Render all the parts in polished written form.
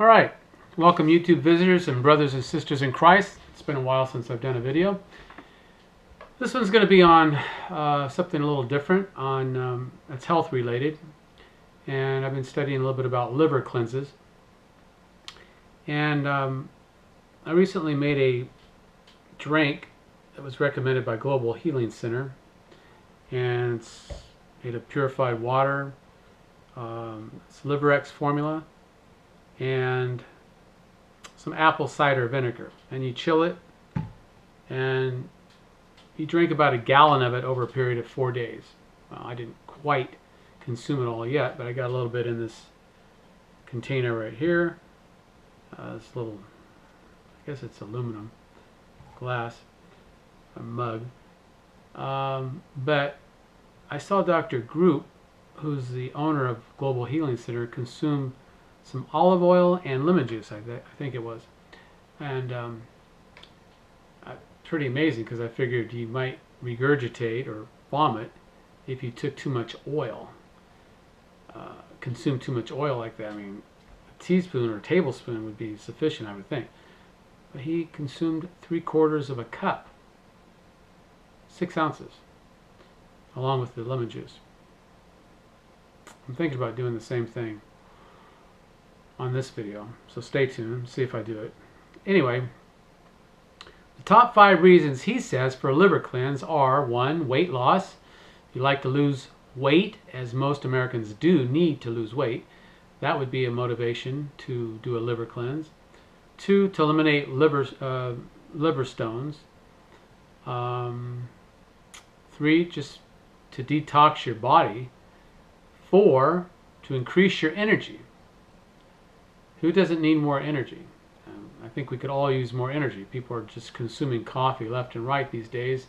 All right, welcome YouTube visitors and brothers and sisters in Christ. It's been a while since I've done a video. This one's going to be on something a little different. It's health related, and I've been studying a little bit about liver cleanses. And I recently made a drink that was recommended by Global Healing Center, and it's made of purified water. It's LiverX formula and some apple cider vinegar, and you chill it and you drink about a gallon of it over a period of 4 days. Well, I didn't quite consume it all yet, but I got a little bit in this container right here. This little, I guess it's aluminum glass, a mug. But I saw Dr. Group, who's the owner of Global Healing Center, consume some olive oil and lemon juice, I think it was. And pretty amazing, because I figured you might regurgitate or vomit if you took too much oil, consume too much oil like that. I mean, a teaspoon or a tablespoon would be sufficient, I would think. But he consumed 3/4 of a cup, 6 ounces, along with the lemon juice. I'm thinking about doing the same thing on this video, so stay tuned, see if I do it. Anyway, the top 5 reasons he says for a liver cleanse are: 1, weight loss. If you like to lose weight, as most Americans do need to lose weight, that would be a motivation to do a liver cleanse. 2, to eliminate liver stones. 3, just to detox your body. 4, to increase your energy. Who doesn't need more energy? I think we could all use more energy. People are just consuming coffee left and right these days,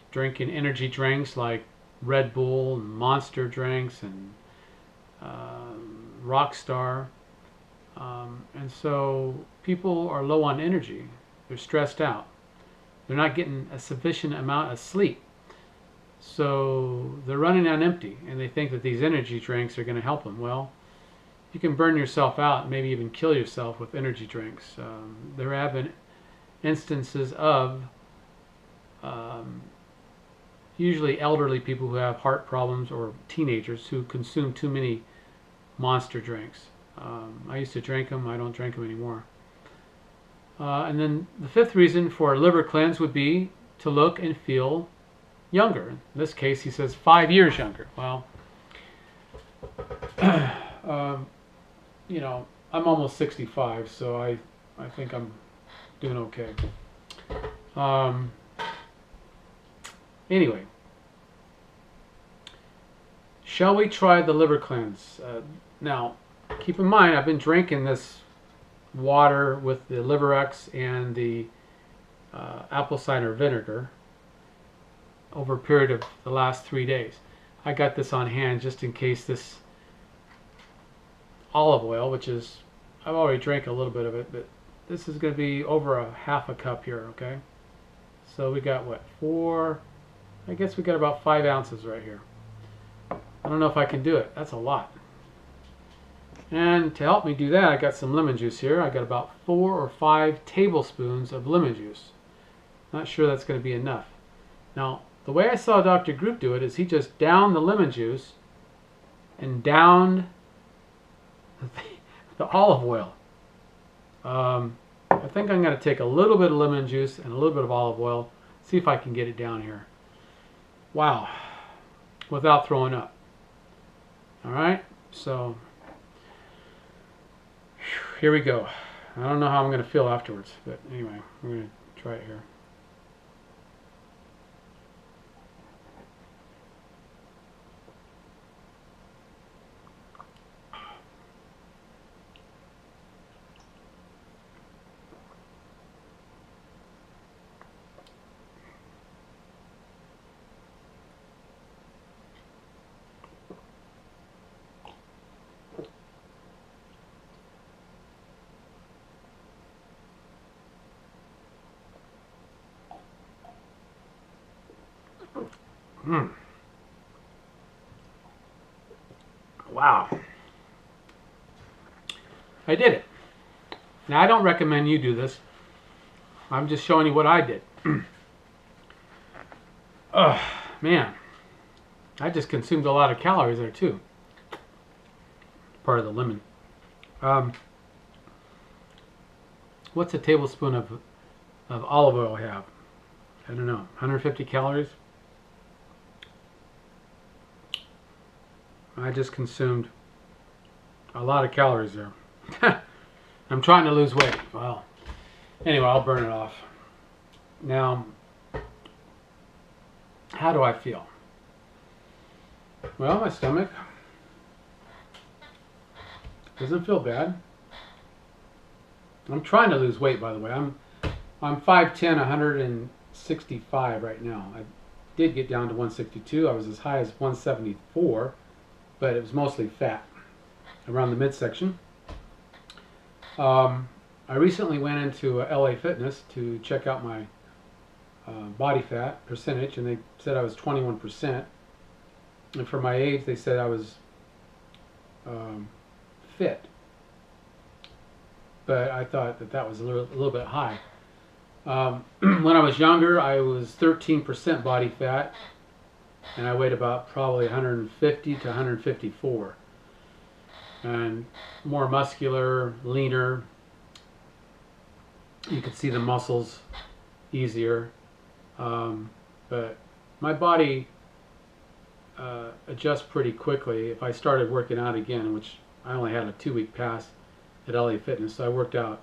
drinking energy drinks like Red Bull and Monster drinks and Rockstar. And so people are low on energy. They're stressed out. They're not getting a sufficient amount of sleep. So they're running on empty, and they think that these energy drinks are going to help them. Well, you can burn yourself out, maybe even kill yourself with energy drinks. There have been instances of usually elderly people who have heart problems, or teenagers who consume too many Monster drinks. I used to drink them. I don't drink them anymore. And then the 5th reason for a liver cleanse would be to look and feel younger. In this case, he says 5 years younger. Well, you know, I'm almost 65, so I think I'm doing okay. Anyway, shall we try the liver cleanse? Now, keep in mind, I've been drinking this water with the LiverX and the apple cider vinegar over a period of the last 3 days. I got this on hand just in case this olive oil, which is, I've already drank a little bit of it, but this is going to be over a half a cup here, okay? So we got what, 4, I guess we got about 5 ounces right here. I don't know if I can do it. That's a lot. And to help me do that, I got some lemon juice here. I got about 4 or 5 tablespoons of lemon juice. Not sure that's going to be enough. Now, the way I saw Dr. Group do it is he just downed the lemon juice and downed the olive oil. I think I'm going to take a little bit of lemon juice and a little bit of olive oil, see if I can get it down here. Wow, without throwing up. Alright, so here we go. I don't know how I'm going to feel afterwards, but anyway, we're going to try it here. Wow. I did it. Now, I don't recommend you do this. I'm just showing you what I did. Oh, man. I just consumed a lot of calories there, too. Part of the lemon. What's a tablespoon of olive oil have? I don't know. 150 calories? I just consumed a lot of calories there. I'm trying to lose weight. Well, anyway, I'll burn it off. Now, how do I feel? Well, my stomach doesn't feel bad. I'm trying to lose weight, by the way. I'm 5'10", 165 right now. I did get down to 162. I was as high as 174, but it was mostly fat around the midsection. I recently went into LA Fitness to check out my body fat percentage, and they said I was 21%. And for my age, they said I was fit. But I thought that was a little bit high. When I was younger, I was 13% body fat, and I weighed about probably 150 to 154. And more muscular, leaner. You could see the muscles easier. But my body adjusts pretty quickly. If I started working out again, which I only had a 2-week pass at LA Fitness, so I worked out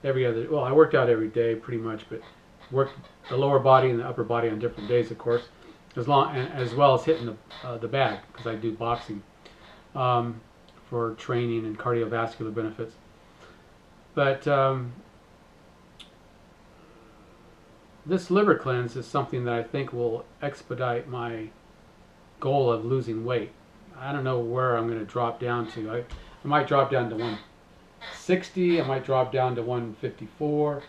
I worked out every day pretty much, but worked the lower body and the upper body on different days, of course, as well as hitting the bag, because I do boxing for training and cardiovascular benefits. But this liver cleanse is something that I think will expedite my goal of losing weight. I don't know where I'm going to drop down to. I might drop down to 160. I might drop down to 154.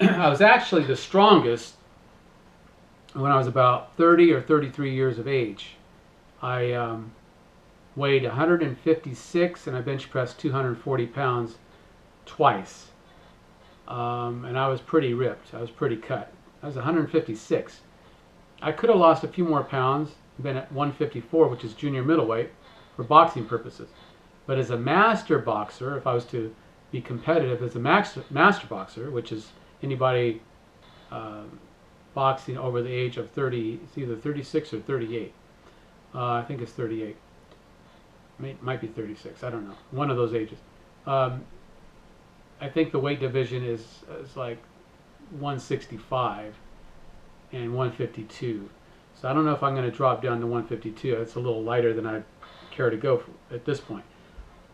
I was actually the strongest when I was about 30 or 33 years of age. I weighed 156 and I bench pressed 240 pounds twice. And I was pretty ripped. I was pretty cut. I was 156. I could have lost a few more pounds, been at 154, which is junior middleweight, for boxing purposes. But as a master boxer, if I was to be competitive as a master boxer, which is anybody boxing over the age of 30, it's either 36 or 38. I think it's 38. Might be 36. I don't know. One of those ages. I think the weight division is like 165 and 152. So I don't know if I'm going to drop down to 152. It's a little lighter than I care to go for at this point.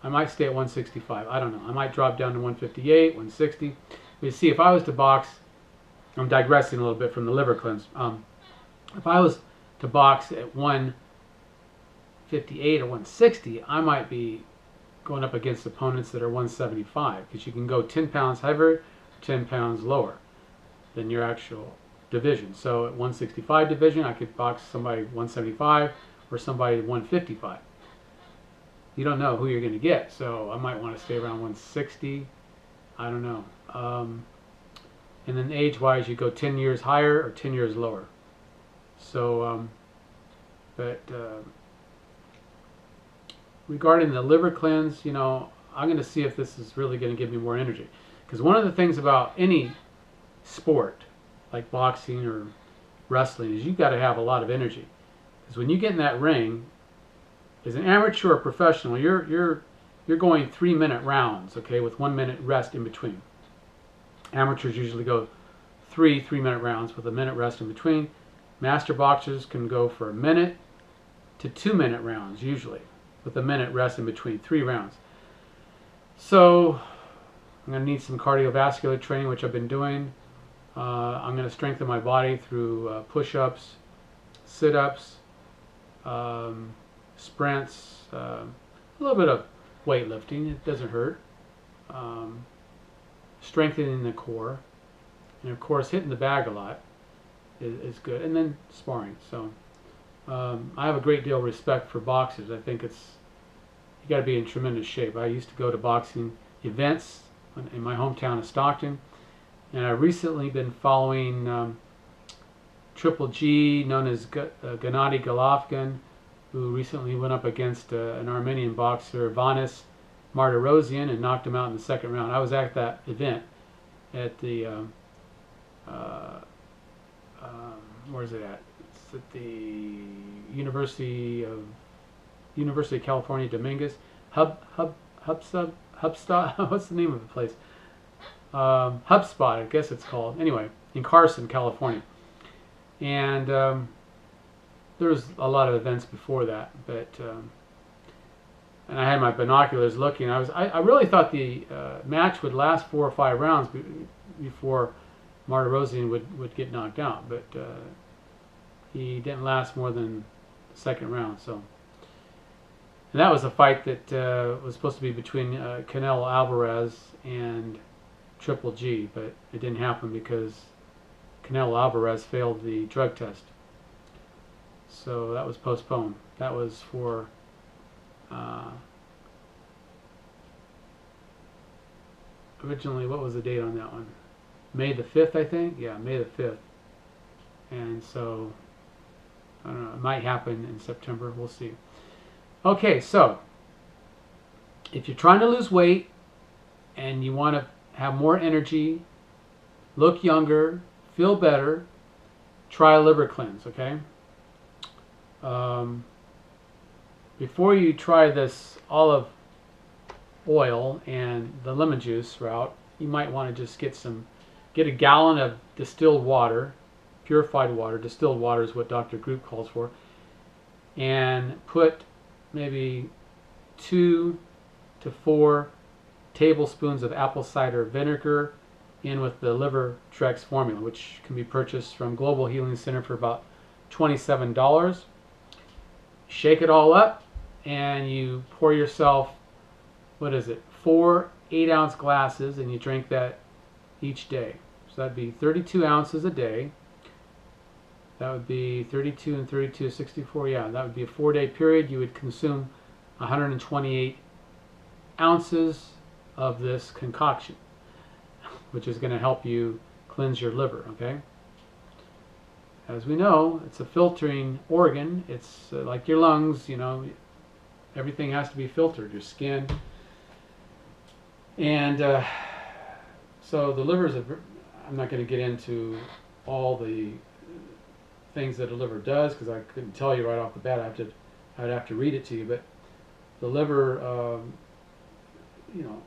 I might stay at 165. I don't know. I might drop down to 158, 160. You see, if I was to box, I'm digressing a little bit from the liver cleanse. If I was to box at 158 or 160, I might be going up against opponents that are 175, because you can go 10 pounds heavier, 10 pounds lower than your actual division. So at 165 division, I could box somebody 175 or somebody 155. You don't know who you're going to get, so I might want to stay around 160. I don't know. And then age-wise, you go 10 years higher or 10 years lower. So, regarding the liver cleanse, you know, I'm going to see if this is really going to give me more energy. Because one of the things about any sport, like boxing or wrestling, is you've got to have a lot of energy. Because when you get in that ring, as an amateur or professional, you're going 3-minute rounds, okay, with 1 minute rest in between. Amateurs usually go 3-minute rounds with a minute rest in between. Master boxers can go for 1 minute to 2-minute rounds usually, with a minute rest in between 3 rounds. So I'm going to need some cardiovascular training, which I've been doing. I'm going to strengthen my body through push-ups, sit-ups, sprints, a little bit of weightlifting. It doesn't hurt. Strengthening the core, and of course hitting the bag a lot is good, and then sparring. So I have a great deal of respect for boxers. I think you got to be in tremendous shape. I used to go to boxing events in my hometown of Stockton, and I've recently been following Triple G, known as Gennady Golovkin, who recently went up against an Armenian boxer, Vanis Martirosyan, and knocked him out in the second round. I was at that event at the where is it at? It's at the University of California, Dominguez. HubSpot. What's the name of the place? HubSpot, I guess it's called. Anyway, in Carson, California. And there was a lot of events before that, but and I had my binoculars looking. I really thought the match would last 4 or 5 rounds before Martirosyan would get knocked out, but he didn't last more than the second round. So, and that was a fight that was supposed to be between Canelo Alvarez and Triple G, but it didn't happen because Canelo Alvarez failed the drug test. So that was postponed. That was for originally, what was the date on that one? May the 5th, I think? Yeah, May the 5th. And so, I don't know, it might happen in September. We'll see. Okay, so, if you're trying to lose weight and you want to have more energy, look younger, feel better, try a liver cleanse, okay? Before you try this olive oil and the lemon juice route, you might want to just get a gallon of distilled water, purified water. Distilled water is what Dr. Group calls for, and put maybe 2 to 4 tablespoons of apple cider vinegar in with the LiverTrex formula, which can be purchased from Global Healing Center for about $27. Shake it all up, and you pour yourself, what is it, 4 8-ounce glasses, and you drink that each day. So that'd be 32 ounces a day. That would be 32 and 32, 64. Yeah, that would be a 4-day period. You would consume 128 ounces of this concoction, which is going to help you cleanse your liver, okay? As we know, it's a filtering organ. It's like your lungs, you know, everything has to be filtered, your skin. And so the liver is I'm not going to get into all the things that a liver does, because I couldn't tell you right off the bat. I'd have to read it to you. But the liver, you know,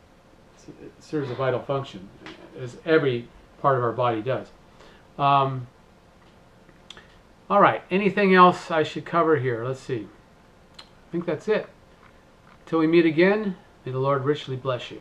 it serves a vital function, as every part of our body does. All right, anything else I should cover here? Let's see. I think that's it. Till we meet again, may the Lord richly bless you.